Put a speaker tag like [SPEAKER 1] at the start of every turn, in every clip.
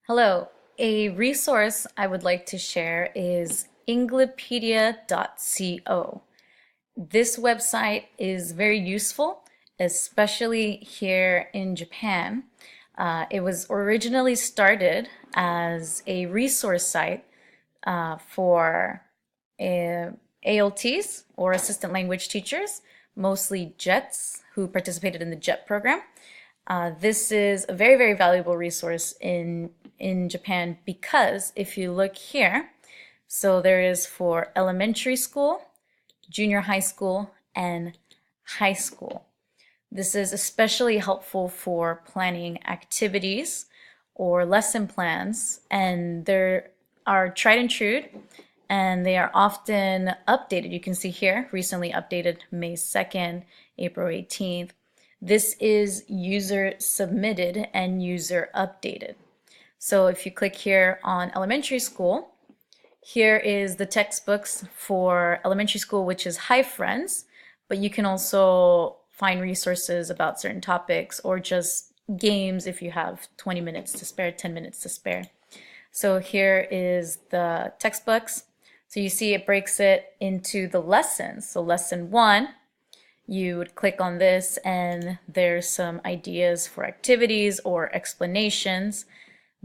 [SPEAKER 1] Hello. A resource I would like to share is Englepedia.co. This website is very useful, especially here in Japan. It was originally started as a resource site for ALTs or assistant language teachers, mostly JETs who participated in the JET program. This is a very, very valuable resource in Japan because if you look here, so there is for elementary school, junior high school, and high school. This is especially helpful for planning activities or lesson plans, and there are tried and true, and they are often updated. You can see here, recently updated May 2nd, April 18th. This is user submitted and user updated. So if you click here on elementary school, here is the textbooks for elementary school, which is Hi Friends, but you can also find resources about certain topics or just games if you have 20 minutes to spare, 10 minutes to spare. So here is the textbooks. So you see it breaks it into the lessons. So lesson 1, you would click on this and there's some ideas for activities or explanations.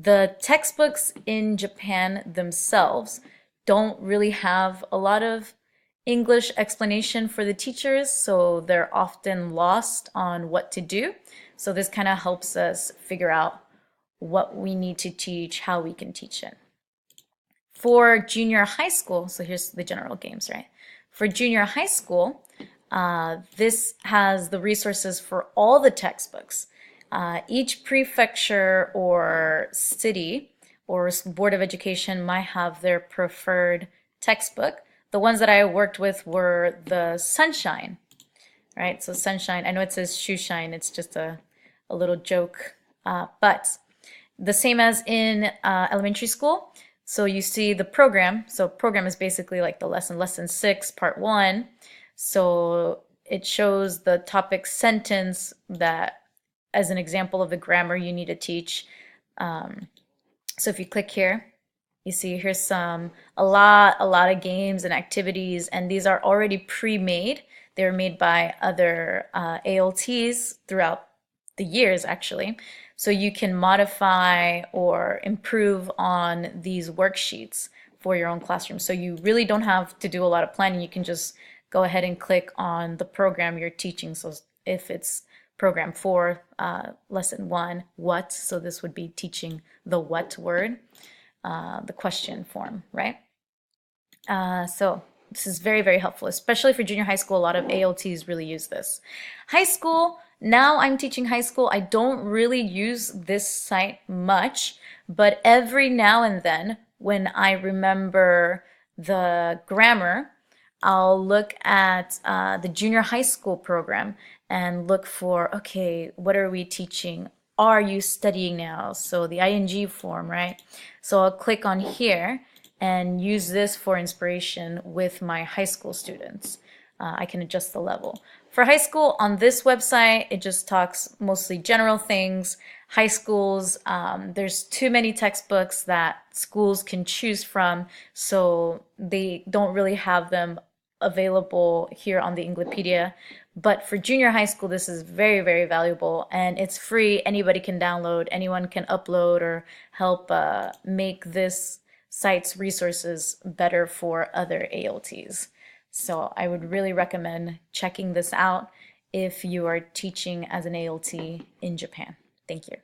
[SPEAKER 1] The textbooks in Japan themselves don't really have a lot of English explanation for the teachers, so they're often lost on what to do. So this kind of helps us figure out what we need to teach, how we can teach it. For junior high school, so here's the general games, right? For junior high school, this has the resources for all the textbooks. Each prefecture or city or Board of Education might have their preferred textbook. The ones that I worked with were the Sunshine, right? So Sunshine, I know it says Shoeshine, it's just a little joke, but the same as in elementary school. So you see the program. So program is basically like the lesson 6, part 1. So it shows the topic sentence that as an example of the grammar you need to teach. So if you click here, you see here's a lot of games and activities, and these are already pre-made. They were made by other ALTs throughout the years, actually. So you can modify or improve on these worksheets for your own classroom. So you really don't have to do a lot of planning. You can just go ahead and click on the program you're teaching. So if it's program 4, lesson 1, what, so this would be teaching the what word, the question form, right? So this is very, very helpful, especially for junior high school. A lot of ALTs really use this. High school, now I'm teaching high school. I don't really use this site much, but every now and then when I remember the grammar, I'll look at the junior high school program and look for, okay, what are we teaching? Are you studying now? So the ing form, right? So I'll click on here and use this for inspiration with my high school students. I can adjust the level. For high school, on this website, it just talks mostly general things. High schools, there's too many textbooks that schools can choose from, so they don't really have them available here on the Englepedia. But for junior high school, this is very, very valuable, and it's free. Anybody can download, anyone can upload or help make this site's resources better for other ALTs. So I would really recommend checking this out if you are teaching as an ALT in Japan. Thank you.